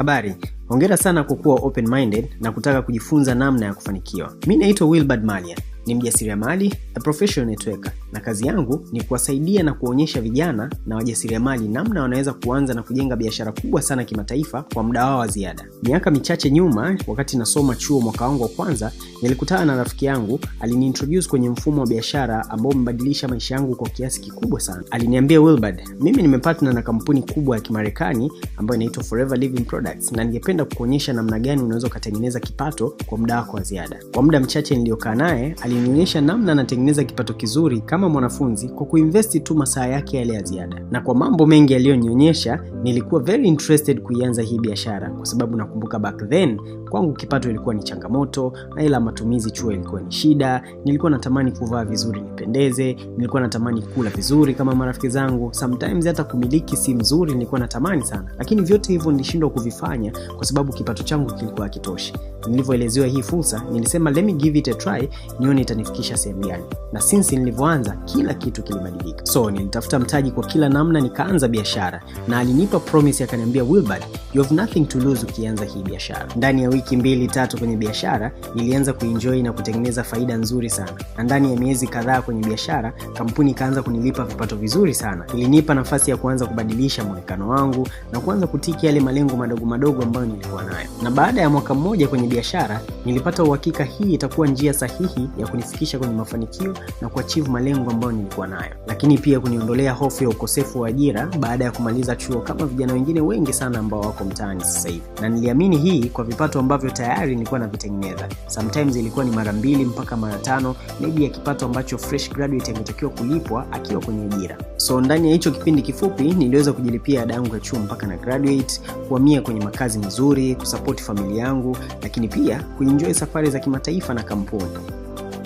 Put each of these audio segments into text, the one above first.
Habari, hongera sana kwa kuwa open-minded na kutaka kujifunza namna ya kufanikiwa. Mimi naitwa Wilbard Malian, ni mjasiriamali, a professional networker, na kazi yangu ni kuwasaidia na kuonyesha vijana na wajasiriamali namna wanaweza kuanza na kujenga biashara kubwa sana kimataifa kwa muda wao wa ziada. Miaka michache nyuma, wakati nasoma chuo mwaka wangu wa kwanza, nilikutana na rafiki yangu, aliniintroduce kwenye mfumo wa biashara ambao umebadilisha maisha yangu kwa kiasi kikubwa sana. Aliniambia, Wilbard, mimi nimepartner na kampuni kubwa ya Kimarekani ambayo inaitwa Forever Living Products, na ningependa kukuonyesha namna gani unaweza kutengeneza kipato kwa muda wako wa ziada. Kwa muda mchache niliokaa naye, alinionyesha namna natengeneza kipato kizuri kama mwanafunzi kwa kuinvest tu masaa yake yale ya ziada. Na kwa mambo mengi aliyonionyesha, nilikuwa very interested kuianza hii biashara kwa sababu nakumbuka back then kwangu kipato ilikuwa ni changamoto, na ila matumizi chuo ilikuwa ni shida. Nilikuwa natamani kuvaa vizuri nipendeze, nilikuwa natamani kula vizuri kama marafiki zangu, sometimes hata kumiliki simu nzuri nilikuwa natamani sana. Lakini vyote hivyo nilishindwa kuvifanya kwa sababu kipato changu kilikuwa hakitoshi. Nilivyoelezewa hii fursa, nilisema let me give it a try, nione itanifikisha sehemu gani. Na since nilivyoanza, kila kitu kilibadilika. So nilitafuta mtaji kwa kila namna, nikaanza biashara, na alinipa promise, akaniambia, Wilbard, you have nothing to lose ukianza hii biashara. Ndani ya wiki 2-3 kwenye biashara, nilianza kuenjoy na kutengeneza faida nzuri sana. Na ndani ya miezi kadhaa kwenye biashara, kampuni ikaanza kunilipa vipato vizuri sana. Ilinipa nafasi ya kuanza kubadilisha muonekano wangu na kuanza kutiki yale malengo madogo madogo ambayo nilikuwa nayo. Na baada ya mwaka mmoja kwenye biashara, nilipata uhakika hii itakuwa njia sahihi ya kunifikisha kwenye mafanikio na kuachieve malengo ambayo nilikuwa nayo. Lakini pia kuniondolea hofu ya ukosefu wa ajira baada ya kumaliza chuo kama vijana wengine wengi sana ambao wako mtaani sasa hivi. Na niliamini hii kwa vipato ambavyo tayari nilikuwa navitengeneza. Sometimes ilikuwa ni mara 2 mpaka mara 5 maybe ya kipato ambacho fresh graduate angetakiwa kulipwa akiwa kwenye ajira. So ndani ya hicho kipindi kifupi niliweza kujilipia ada yangu ya chuo mpaka na graduate, kuhamia kwenye makazi mazuri, kusupport familia yangu, lakini pia kuenjoy safari za kimataifa na kampuni.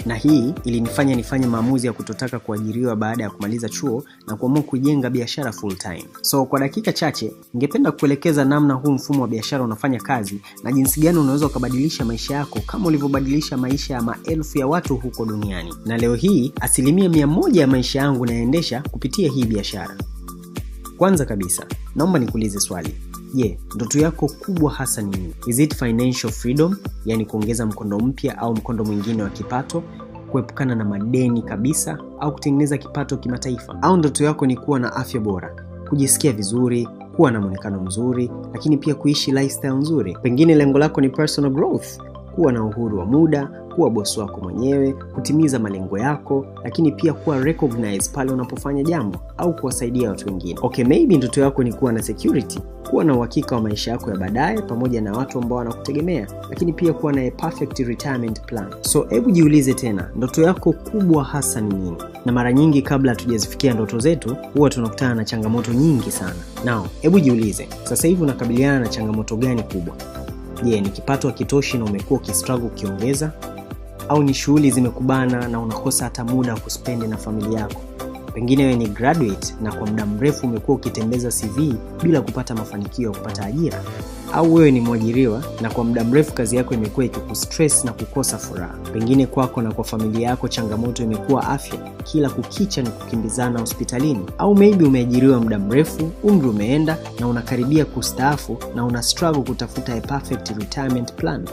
Na hii ilinifanya nifanye maamuzi ya kutotaka kuajiriwa baada ya kumaliza chuo na kuamua kujenga biashara full time. So kwa dakika chache, ningependa kuelekeza namna huu mfumo wa biashara unafanya kazi na jinsi gani unaweza kubadilisha maisha yako kama ulivyobadilisha maisha ya maelfu ya watu huko duniani. Na leo hii 100% ya maisha yangu naendesha kupitia hii biashara. Kwanza kabisa, naomba nikuulize swali. Ndoto yako kubwa hasa ni nini? Is it financial freedom, yani kuongeza mkondo mpya au mkondo mwingine wa kipato, kuepukana na madeni kabisa, au kutengeneza kipato kimataifa? Au ndoto yako ni kuwa na afya bora, kujisikia vizuri, kuwa na muonekano mzuri, lakini pia kuishi lifestyle nzuri? Pengine lengo lako ni personal growth, kuwa na uhuru wa muda, kuwa boss wako mwenyewe, kutimiza malengo yako, lakini pia kuwa recognized pale unapofanya jambo au kuwasaidia watu wengine. Okay, maybe ndoto yako ni kuwa na security, kuwa na uhakika wa maisha yako ya baadaye pamoja na watu ambao wanakutegemea, lakini pia kuwa na a perfect retirement plan. So hebu jiulize tena, ndoto yako kubwa hasa ni nini? Na mara nyingi kabla hatujazifikia ndoto zetu, huwa tunakutana na changamoto nyingi sana. Now, hebu jiulize, sasa hivi unakabiliana na changamoto gani kubwa? Ni kipato hakitoshi na umekuwa ukistruggle ukiongeza? Au ni shughuli zimekubana na unakosa hata muda wa kuspend na familia yako? Pengine wewe ni graduate na kwa muda mrefu umekuwa ukitembeza CV bila kupata mafanikio ya kupata ajira. Au wewe ni mwajiriwa na kwa muda mrefu kazi yako imekuwa ikikustress na kukosa furaha. Pengine kwako na kwa familia yako changamoto imekuwa afya, kila kukicha ni kukimbizana hospitalini. Au maybe umeajiriwa muda mrefu, umri umeenda na unakaribia kustaafu na una struggle kutafuta a perfect retirement plan.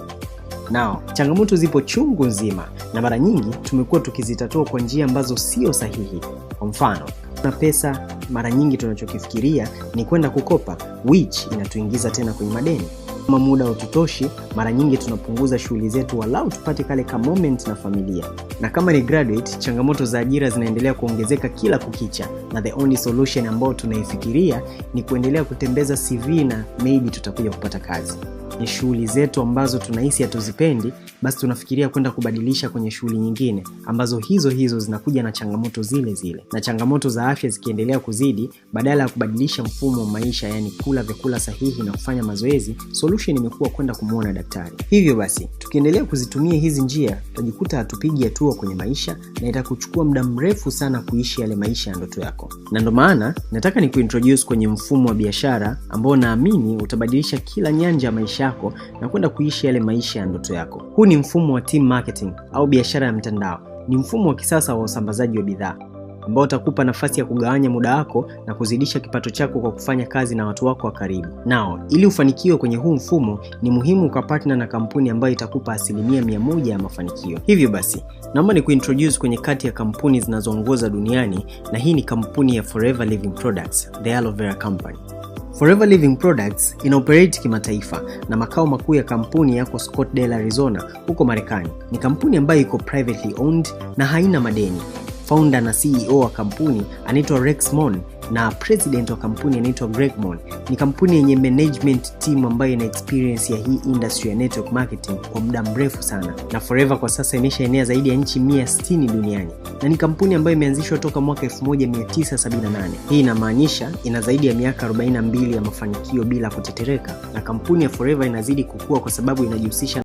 Now, changamoto zipo chungu nzima na mara nyingi tumekuwa tukizitatua kwa njia ambazo sio sahihi. Kwa mfano, na pesa, mara nyingi tunachokifikiria ni kwenda kukopa, which inatuingiza tena kwenye madeni. Kama muda hautoshi, mara nyingi tunapunguza shughuli zetu walau tupate kale ka moment na familia. Na kama ni graduate, changamoto za ajira zinaendelea kuongezeka kila kukicha, na the only solution ambayo tunaifikiria ni kuendelea kutembeza CV na maybe tutakuja kupata kazi. Ni shughuli zetu ambazo tunahisi hatuzipendi, basi tunafikiria kwenda kubadilisha kwenye shughuli nyingine ambazo hizo zinakuja na changamoto zile zile. Na changamoto za afya zikiendelea kuzidi, badala ya kubadilisha mfumo wa maisha, yani kula vyakula sahihi na kufanya mazoezi, solution imekuwa kwenda kumuona daktari. Hivyo basi, tukiendelea kuzitumia hizi njia, tutajikuta hatupigi hatua kwenye maisha na itakuchukua muda mrefu sana kuishi yale maisha ya ndoto yako. Na ndio maana nataka nikuintroduce kwenye mfumo wa biashara ambao naamini utabadilisha kila nyanja ya maisha yako na kwenda kuishi yale maisha ya ndoto yako. Huu ni mfumo wa team marketing au biashara ya mtandao. Ni mfumo wa kisasa wa usambazaji wa bidhaa. ambao utakupa nafasi ya kugawanya muda wako na kuzidisha kipato chako kwa kufanya kazi na watu wako wa karibu. Nao, ili ufanikiwe kwenye huu mfumo, ni muhimu ukapartner na kampuni ambayo itakupa 100% ya mafanikio. Hivyo basi, naomba nikuintroduce kwenye kati ya kampuni zinazoongoza duniani, na hii ni kampuni ya Forever Living Products, the Aloe Vera Company. Forever Living Products inaoperate kimataifa na makao makuu ya kampuni yako Scottsdale, Arizona, huko Marekani. Ni kampuni ambayo iko privately owned na haina madeni. Founder na CEO wa kampuni anaitwa Rex Mon na president wa kampuni anaitwa Greg Mon. Ni kampuni yenye management team ambayo ina experience ya hii industry ya network marketing kwa muda mrefu sana. Na Forever kwa sasa imeshaenea zaidi ya nchi 160 duniani. Na ni kampuni ambayo imeanzishwa toka mwaka 1978. Hii inamaanisha ina zaidi ya miaka 42 ya mafanikio bila kutetereka. Na kampuni ya Forever inazidi kukua kwa sababu inajihusisha